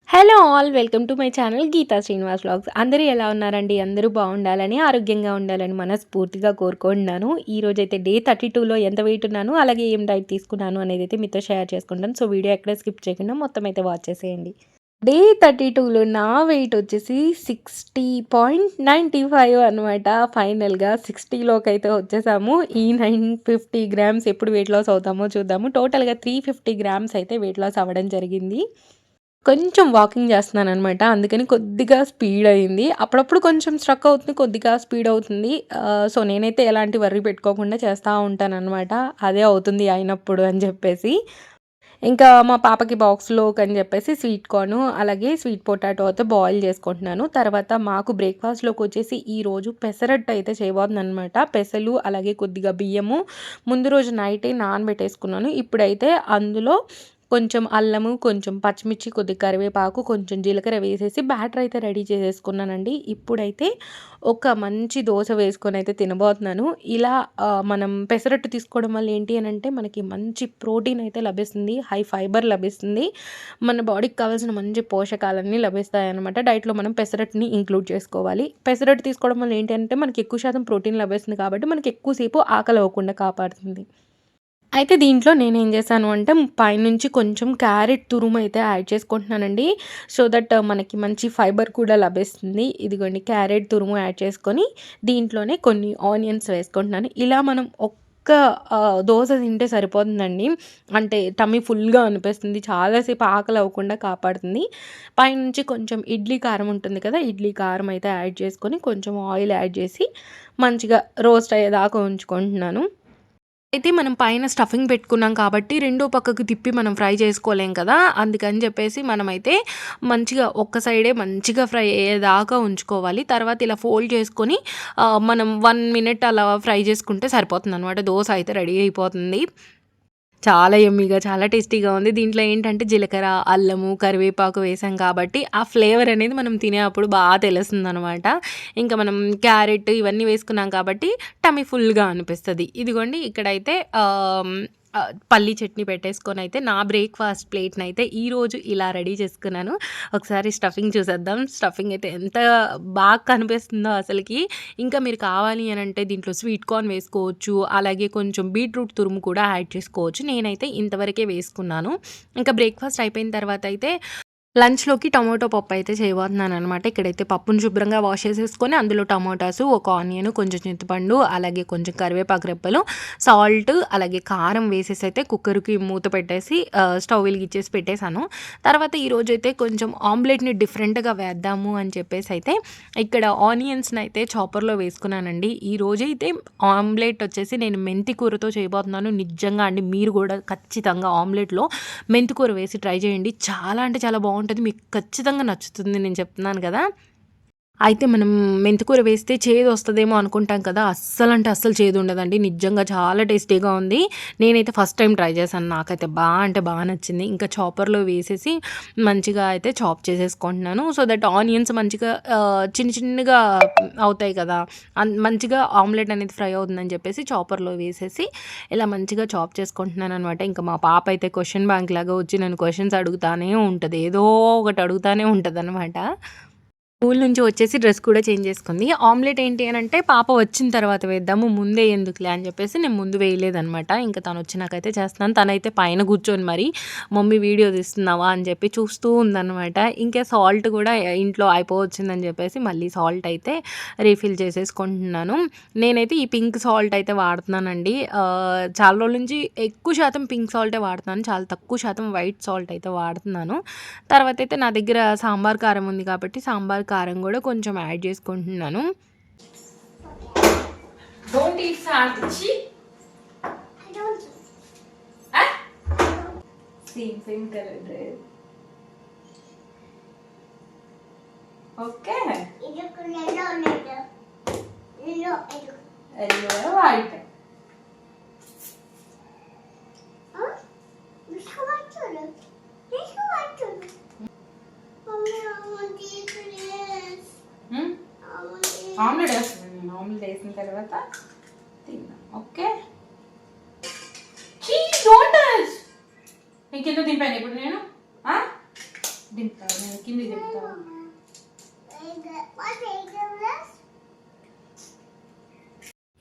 Hello all welcome to my channel Geetha Srinivas vlogs. అందరూ ఎలా ఉన్నారండి? అందరూ బాగుండాలని, ఆరోగ్యంగా ఉండాలని మనస్ఫూర్తిగా కోరుకుంటున్నాను. ఈరోజైతే డే 32లో ఎంత వెయిట్ ఉన్నాను, అలాగే ఏం డైట్ తీసుకున్నాను అనేది అయితే మీతో షేర్ చేసుకుంటాను. సో వీడియో ఎక్కడ స్కిప్ చేయకుండా మొత్తం అయితే వాచ్ చేసేయండి. డే 32లో నా వెయిట్ వచ్చేసి 60.95 అనమాట. ఫైనల్గా 60లోకి అయితే వచ్చేసాము. ఈ 950 గ్రామ్స్ ఎప్పుడు వెయిట్ లాస్ అవుతామో చూద్దాము. టోటల్గా 350 గ్రామ్స్ అయితే వెయిట్ లాస్ అవ్వడం జరిగింది. కొంచెం వాకింగ్ చేస్తున్నాననమాట. అందుకని కొద్దిగా స్పీడ్ అయింది. అప్పుడప్పుడు కొంచెం స్ట్రక్ అవుతుంది. కొద్దిగా స్పీడ్ అవుతుంది. సో, నేనైతే ఎలాంటి వర్రీ పెట్టుకోకుండా చేస్తా ఉంటాననమాట. అదే అవుతుంది అయినప్పుడు అని చెప్పేసి. ఇంకా మా పాపకి బాక్స్‌లోకి అని చెప్పేసి స్వీట్ కార్న్, అలాగే స్వీట్ పొటాటో అయితే బాయిల్ చేసుకుంటున్నాను. తర్వాత మాకు బ్రేక్‌ఫాస్ట్‌లోకొచ్చేసి ఈరోజు పెసరట్టు అయితే చేయబోతున్నాననమాట. పెసలు అలాగే కొద్దిగా బియ్యము ముందు రోజు నైటే నానబెట్టేసుకున్నాను. ఇప్పుడైతే అందులో కొంచెం అల్లము, కొంచెం పచ్చిమిర్చి, కొద్దిగా కరివేపాకు, కొంచెం జీలకర్ర వేసేసి బ్యాటర్ అయితే రెడీ చేసేసుకున్నానండి. ఇప్పుడైతే ఒక మంచి దోస వేసుకొనైతే తినబోతున్నాను. ఇలా మనం పెసరట్టు తీసుకోవడం వల్ల ఏంటి అనంటే మనకి మంచి ప్రోటీన్ అయితే లభిస్తుంది. హై ఫైబర్ లభిస్తుంది. మన బాడీకి కావాల్సిన మంచి పోషకాలన్నీ లభిస్తాయన్నమాట. డైట్‌లో మనం పెసరట్టుని ఇంక్లూడ్ చేసుకోవాలి. పెసరట్టు తీసుకోవడం వల్ల ఏంటి అంటే మనకి ఎక్కువ శాతం ప్రోటీన్ లభిస్తుంది కాబట్టి మనకి ఎక్కువ సేపు ఆకలి అవ్వకుండా కాపాడుతుంది. అయితే దీంట్లో నేనేం చేశాను అంటే పైనుంచి కొంచెం క్యారెట్ తురుమైతే యాడ్ చేసుకుంటున్నానండి. సో దట్ మనకి మంచి ఫైబర్ కూడా లభిస్తుంది. ఇదిగోండి క్యారెట్ తురుము యాడ్ చేసుకొని దీంట్లోనే కొన్ని ఆనియన్స్ వేసుకుంటున్నాను. ఇలా మనం ఒక్క దోస తింటే సరిపోతుందండి. అంటే టమ్మీ ఫుల్‌గా అనిపిస్తుంది. చాలాసేపు ఆకలి అవ్వకుండా కాపాడుతుంది. పైనుంచి కొంచెం ఇడ్లీ కారం ఉంటుంది కదా! ఇడ్లీ కారం అయితే యాడ్ చేసుకొని కొంచెం ఆయిల్ యాడ్ చేసి మంచిగా రోస్ట్ అయ్యేదాకా ఉంచుకుంటున్నాను. అయితే మనం పైన స్టఫింగ్ పెట్టుకున్నాం కాబట్టి రెండో పక్కకు తిప్పి మనం ఫ్రై చేసుకోలేం కదా! అందుకని చెప్పేసి మనమైతే మంచిగా ఒక్క సైడే మంచిగా ఫ్రై అయ్యేదాకా ఉంచుకోవాలి. తర్వాత ఇలా ఫోల్డ్ చేసుకొని మనం 1 మినిట్ అలా ఫ్రై చేసుకుంటే సరిపోతుందనమాట. దోస అయితే రెడీ అయిపోతుంది. చాలా యమ్మీగా, చాలా టేస్టీగా ఉంది. దీంట్లో ఏంటంటే జీలకర్ర, అల్లము, కరివేపాకు వేసాం కాబట్టి ఆ ఫ్లేవర్ అనేది మనం తినేప్పుడు తెలుస్తుందనమాట. ఇంకా మనం క్యారెట్ ఇవన్నీ వేసుకున్నాం కాబట్టి టమ్మీ ఫుల్‌గా అనిపిస్తది. ఇదిగోండి ఇక్కడైతే పల్లీ చట్నీ పెట్టేసుకొనైతే నా బ్రేక్‌ఫాస్ట్ ప్లేట్‌నైతే ఈరోజు ఇలా రెడీ చేసుకున్నాను. ఒకసారి స్టఫింగ్ చూసేద్దాం. స్టఫింగ్ అయితే ఎంత బాగా కనిపిస్తుందో అసలకి. ఇంకా మీరు కావాలి అనంటే దీంట్లో స్వీట్ కార్న్ వేసుకోవచ్చు. అలాగే కొంచెం బీట్రూట్ తురుము కూడా యాడ్ చేసుకోవచ్చు. నేనైతే ఇంతవరకే వేసుకున్నాను. ఇంకా బ్రేక్‌ఫాస్ట్ అయిపోయిన తర్వాత అయితే లంచ్‌లోకి టొమాటో పప్పు అయితే చేయబోతున్నాననమాట. ఇక్కడైతే పప్పును శుభ్రంగా వాష్ చేసేసుకొని అందులో టమోటాసు, ఒక ఆనియన్, కొంచెం చింతపండు, అలాగే కొంచెం కరివేపాకు రెబ్బలు, సాల్ట్, అలాగే కారం వేసేసి అయితే కుక్కర్‌కి మూత పెట్టేసి స్టవ్ వెలిగిచ్చేసి పెట్టేశాను. తర్వాత ఈరోజైతే కొంచెం ఆమ్లెట్‌ని డిఫరెంట్‌గా వేద్దాము అని చెప్పేసి అయితే ఇక్కడ ఆనియన్స్‌ని అయితే చాపర్‌లో వేసుకున్నానండి. ఈరోజైతే ఆమ్లెట్ వచ్చేసి నేను మెంతి కూరతో చేయబోతున్నాను. నిజంగా అండి మీరు కూడా ఖచ్చితంగా ఆమ్లెట్‌లో మెంతి కూర వేసి ట్రై చేయండి. చాలా అంటే చాలా బాగుంటుంది. మీకు ఖచ్చితంగా నచ్చుతుంది నేను చెప్తున్నాను కదా! అయితే మనం మెంతికూర వేస్తే చేదొస్తదేమో అనుకుంటాం కదా! అస్సలంటే అస్సలు చేదుండదండి. నిజంగా చాలా టేస్టీగా ఉంది. నేనైతే ఫస్ట్ టైమ్ ట్రై చేశాను. నాకైతే అంటే నచ్చింది. ఇంకా చాపర్‌లో వేసేసి మంచిగా అయితే చాప్ చేసేసుకుంటున్నాను. సో దట్ ఆనియన్స్ మంచిగా చిన్న చిన్నగా అవుతాయి కదా! మంచిగా ఆమ్లెట్ అనేది ఫ్రై అవుతుందని చెప్పేసి చాపర్‌లో వేసేసి ఇలా మంచిగా చాప్ చేసుకుంటున్నాననమాట. ఇంకా మా పాప అయితే క్వెషన్ బ్యాంక్ లాగా వచ్చి నన్ను క్వెషన్స్ అడుగుతానే ఉంటది. ఏదో ఒకటి అడుగుతానే ఉంటదనమాట. స్కూల్ నుంచి వచ్చేసి డ్రెస్ కూడా చేంజ్ చేసుకుంది. ఆమ్లెట్ ఏంటి అనంటే పాప వచ్చిన తర్వాత వేద్దాము, ముందే ఎందుకులే అని చెప్పేసి నేను ముందు వేయలేదనమాట. ఇంకా తను వచ్చినాకైతే చేస్తున్నాను. తనైతే పైన కూర్చొని మరి మమ్మీ వీడియో తీస్తున్నావా అని చెప్పి చూస్తూ ఉందనమాట. ఇంకా సాల్ట్ కూడా ఇంట్లో అయిపోవచ్చిందని చెప్పేసి మళ్ళీ సాల్ట్ అయితే రీఫిల్ చేసేసుకుంటున్నాను. నేనైతే ఈ పింక్ సాల్ట్ అయితే వాడుతున్నానండి. చాలా రోజుల నుంచి ఎక్కువ శాతం పింక్ సాల్టే వాడుతున్నాను. చాలా తక్కువ శాతం వైట్ సాల్ట్ అయితే వాడుతున్నాను. తర్వాత అయితే నా దగ్గర సాంబార్ కారం ఉంది కాబట్టి సాంబార్ కారం కూడా కొంచెం యాడ్ చేసుకుంటున్నాను. Don't eat salt. Same colour dress. Okay yellow white. Omelette వేస్తున్నాను నేను. ఆమ్లెట్ వేసిన తర్వాత తిందాం. Okay cheese don't touch. నీ కింద దింపాను ఇప్పుడు నేను. దింపుతా నేను కింది దింపుతా.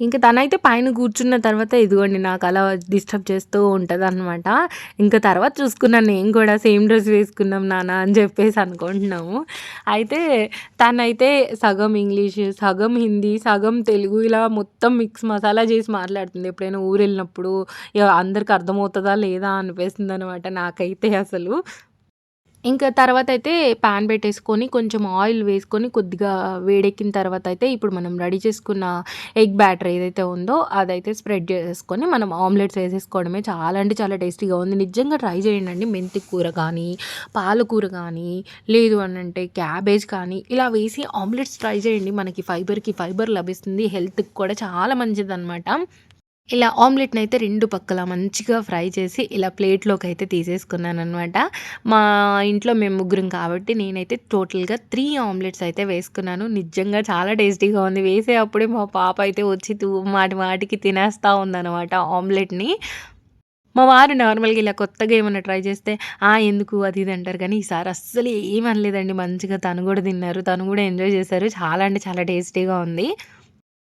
ఇంకా తనైతే పైన కూర్చున్న తర్వాత ఇదిగోండి నాకు అలా డిస్టర్బ్ చేస్తూ ఉంటదనమాట. ఇంకా తర్వాత చూసుకున్నాను నేను కూడా సేమ్ డ్రెస్ వేసుకున్నాం నాన్న అని చెప్పేసి అనుకుంటున్నాము. అయితే తనైతే సగం ఇంగ్లీష్, సగం హిందీ, సగం తెలుగు ఇలా మొత్తం మిక్స్ మసాలా చేసి మాట్లాడుతుంది. ఎప్పుడైనా ఊరెళ్ళినప్పుడు అందరికి అర్థమవుతదా లేదా అనిపిస్తుందనమాట నాకైతే అసలు. ఇంకా తర్వాతయితే పాన్ పెట్టేసుకొని కొంచెం ఆయిల్ వేసుకొని కొద్దిగా వేడెక్కిన తర్వాత అయితే ఇప్పుడు మనం రెడీ చేసుకున్న ఎగ్ బ్యాటర్ ఏదైతే ఉందో అదైతే స్ప్రెడ్ చేసేసుకొని మనం ఆమ్లెట్స్ వేసేసుకోవడమే. చాలా అంటే చాలా టేస్టీగా ఉంది. నిజంగా ట్రై చేయండి. మెంతి కూర కానీ, పాలకూర కానీ, లేదు అనంటే క్యాబేజ్ కానీ ఇలా వేసి ఆమ్లెట్స్ ట్రై చేయండి. మనకి ఫైబర్ లభిస్తుంది. హెల్త్‌కి కూడా చాలా మంచిదనమాట. ఇలా ఆమ్లెట్‌నయితే 2 పక్కల మంచిగా ఫ్రై చేసి ఇలా ప్లేట్‌లోకైతే తీసేసుకున్నాననమాట. మా ఇంట్లో మేము ముగ్గురం కాబట్టి నేనైతే టోటల్‌గా 3 ఆమ్లెట్స్ అయితే వేసుకున్నాను. నిజంగా చాలా టేస్టీగా ఉంది. వేసే అప్పుడే మా పాప అయితే వచ్చి మాటి మాటికి తినేస్తా ఉందనమాట ఆమ్లెట్‌ని. మా వారు నార్మల్‌గా ఇలా కొత్తగా ఏమన్నా ట్రై చేస్తే, ఎందుకు అది ఇది అంటారు కానీ ఈసారి అస్సలు ఏమనలేదండి. మంచిగా తను కూడా తిన్నారు. తను కూడా ఎంజాయ్ చేశారు. చాలా అంటే చాలా టేస్టీగా ఉంది.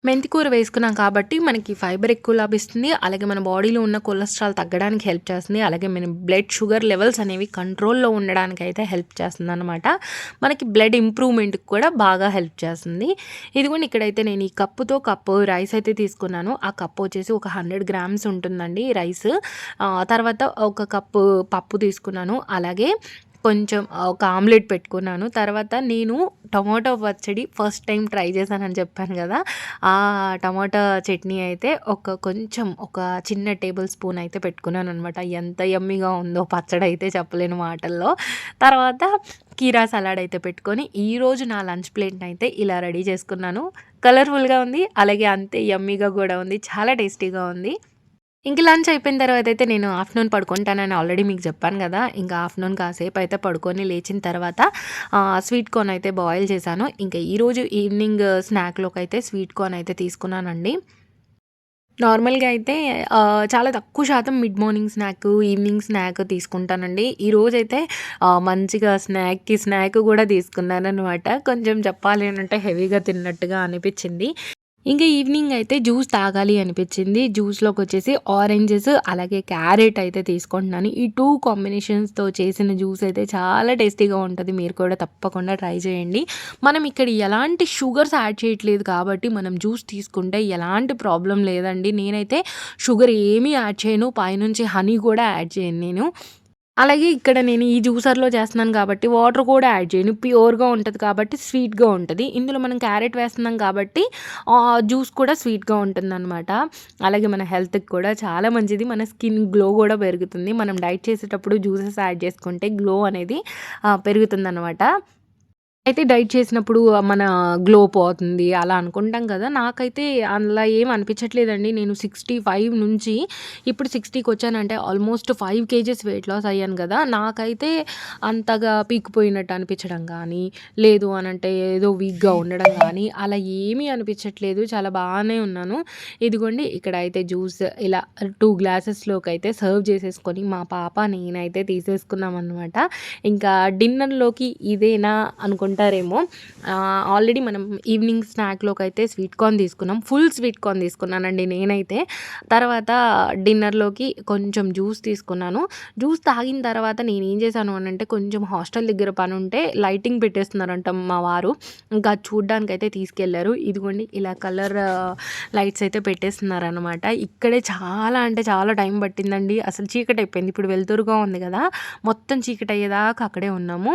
మెంతి కూర వేసుకున్నాం కాబట్టి మనకి ఫైబర్ ఎక్కువ లభిస్తుంది. అలాగే మన బాడీలో ఉన్న కొలెస్ట్రాల్ తగ్గడానికి హెల్ప్ చేస్తుంది. అలాగే మన బ్లడ్ షుగర్ లెవెల్స్ అనేవి కంట్రోల్‌లో ఉండడానికైతే హెల్ప్ చేస్తుందనమాట. మనకి బ్లడ్ ఇంప్రూవ్‌మెంట్‌కి కూడా బాగా హెల్ప్ చేస్తుంది. ఇదిగోండి ఇక్కడైతే నేను ఈ కప్పు రైస్ అయితే తీసుకున్నాను. ఆ కప్పు వచ్చేసి ఒక 100 గ్రామ్స్ ఉంటుందండి రైస్. తర్వాత ఒక కప్పు పప్పు తీసుకున్నాను. అలాగే కొంచెం ఒక ఆమ్లెట్ పెట్టుకున్నాను. తర్వాత నేను టొమాటో పచ్చడి ఫస్ట్ టైం ట్రై చేశానని చెప్పాను కదా! ఆ టమాటా చట్నీ అయితే కొంచెం ఒక చిన్న టేబుల్ స్పూన్ అయితే పెట్టుకున్నాననమాట. ఎంత యమ్మీగా ఉందో పచ్చడైతే చెప్పలేను మాటల్లో. తర్వాత కీరా సలాడ్ అయితే పెట్టుకొని ఈరోజు నా లంచ్ ప్లేట్‌నైతే ఇలా రెడీ చేసుకున్నాను. కలర్‌ఫుల్‌గా ఉంది. అలాగే అంతే యమ్మీగా కూడా ఉంది. చాలా టేస్టీగా ఉంది. ఇంక లంచ్ అయిపోయిన తర్వాతయితే నేను ఆఫ్టర్‌నూన్ పడుకుంటానని ఆల్రెడీ మీకు చెప్పాను గదా! ఇంకా ఆఫ్టర్‌నూన్ కాసేపయితే పడుకొని లేచిన తర్వాత స్వీట్ కార్న్ అయితే బాయిల్ చేశాను. ఇంకా ఈరోజు ఈవినింగ్ స్నాక్‌లోకైతే స్వీట్ కార్న్ అయితే తీసుకున్నానండి. నార్మల్‌గా అయితే చాలా తక్కువ శాతం mid morning snack, evening snack తీసుకుంటానండి. ఈరోజైతే మంచిగా స్నాక్ గూడా తీసుకున్నాననమాట. కొంచెం చెప్పాలి అనంటే హెవీగా తిన్నట్టుగా అనిపిచ్చింది. ఇంక ఈవినింగ్ అయితే జ్యూస్ తాగాలి అనిపిచ్చింది. జ్యూస్‌లోకొచ్చేసి ఆరెంజెస్ అలాగే క్యారెట్ అయితే తీసుకుంటున్నాను. ఈ 2 కాంబినేషన్స్‌తో చేసిన జ్యూస్ అయితే చాలా టేస్టీగా ఉంటది. మీరు కూడా తప్పకుండా ట్రై చేయండి. మనం ఇక్కడ ఎలాంటి షుగర్స్ యాడ్ చేయట్లేదు కాబట్టి మనం జ్యూస్ తీసుకుంటే ఎలాంటి ప్రాబ్లమ్ లేదండి. నేనైతే షుగర్ ఏమీ యాడ్ చేయను. పైనుంచి హనీ కూడా యాడ్ చేయను నేను. అలాగే ఇక్కడ నేను ఈ జ్యూసర్‌లో చేస్తున్నాను కాబట్టి వాటర్ కూడా యాడ్ చేయను. ప్యూర్‌గా ఉంటది కాబట్టి స్వీట్‌గా ఉంటది. ఇందులో మనం క్యారెట్ వేస్తున్నాం కాబట్టి జ్యూస్ కూడా స్వీట్‌గా ఉంటుందనమాట. అలాగే మన హెల్త్‌కి కూడా చాలా మంచిది. మన స్కిన్ గ్లో కూడా పెరుగుతుంది. మనం డైట్ చేసేటప్పుడు జ్యూసెస్ యాడ్ చేసుకుంటే గ్లో అనేది పెరుగుతుందనమాట. అయితే డైట్ చేసినప్పుడు మన గ్లో పోతుంది అలా అనుకుంటాం కదా! నాకైతే అలా ఏమి అనిపించట్లేదండి. నేను 65 నుంచి ఇప్పుడు 60కి వచ్చానంటే ఆల్మోస్ట్ 5 కేజెస్ వెయిట్ లాస్ అయ్యాను గదా! నాకైతే అంతగా పీకిపోయినట్టు అనిపించడం గానీ, లేదు అనంటే ఏదో వీక్‌గా ఉండడం గానీ అలా ఏమీ అనిపించట్లేదు. చాలా బానే ఉన్నాను. ఇదిగోండి ఇక్కడైతే జ్యూస్ ఇలా 2 గ్లాసెస్‌లోకైతే సర్వ్ చేసేసుకొని మా పాప, నేనైతే తీసేసుకున్నామనమాట. ఇంకా డిన్నర్‌లోకి ఇదేనా అనుకుంటారేమో. ఆల్రెడీ మనం ఈవినింగ్ స్నాక్‌లోకైతే స్వీట్ కార్న్ తీసుకున్నాం. ఫుల్ స్వీట్ కార్న్ తీసుకున్నానండి నేనైతే. తర్వాత డిన్నర్‌లోకి కొంచెం జ్యూస్ తీసుకున్నాను. జ్యూస్ తాగిన తర్వాత నేనేం చేశాను అనంటే కొంచెం హాస్టల్ దగ్గర పనుంటే లైటింగ్ పెట్టేస్తున్నారంట మా వారు. ఇంకా అది చూడ్డానికైతే తీసుకెళ్లారు. ఇదిగోండి ఇలా కలర్ లైట్స్ అయితే పెట్టేస్తున్నారనమాట. ఇక్కడే చాలా అంటే చాలా టైం పట్టిందండి. అసలు చీకటయిపోయింది. ఇప్పుడు వెలుతురుగా ఉంది కదా! మొత్తం చీకటయ్యేదాకా అక్కడే ఉన్నాము.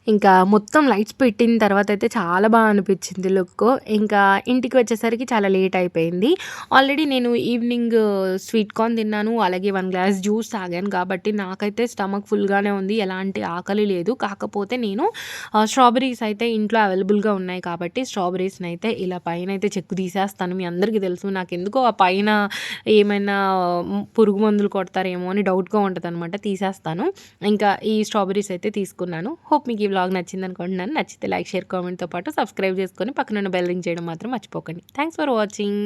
ఇంకా మొత్తం లైట్స్ పెట్టిన తర్వాతయితే చాలా అనిపిచ్చింది లుక్కు. ఇంకా ఇంటికి వచ్చేసరికి చాలా లేట్ అయిపోయింది. ఆల్రెడీ నేను ఈవినింగ్ స్వీట్ కార్న్ తిన్నాను. అలాగే 1 గ్లాస్ జ్యూస్ తాగాను కాబట్టి నాకైతే స్టమక్ ఫుల్‌గానే ఉంది. ఎలాంటి ఆకలి లేదు. కాకపోతే నేను స్ట్రాబెర్రీస్ అయితే ఇంట్లో అవైలబుల్‌గా ఉన్నాయి కాబట్టి స్ట్రాబెర్రీస్‌నైతే ఇలా పైనైతే చెక్కు తీసేస్తాను. మీ అందరికీ తెలుసు. నాకెందుకో ఆ పైన ఏమైనా పురుగు మందులు కొడతారేమో అని డౌట్‌గా ఉంటదనమాట. తీసేస్తాను. ఇంకా ఈ స్ట్రాబెర్రీస్ అయితే తీసుకున్నాను. హోప్ మీకు ఈ వ్లాగ్ నచ్చిందనుకుంటున్నాను. నచ్చితే లైక్, షేర్, కామెంట్‌తో పాటు సబ్స్క్రైబ్ చేసుకొని పక్కనున్న బెల్ రింగ్ చేయడం మాత్రం మర్చిపోకండి. Thanks for watching.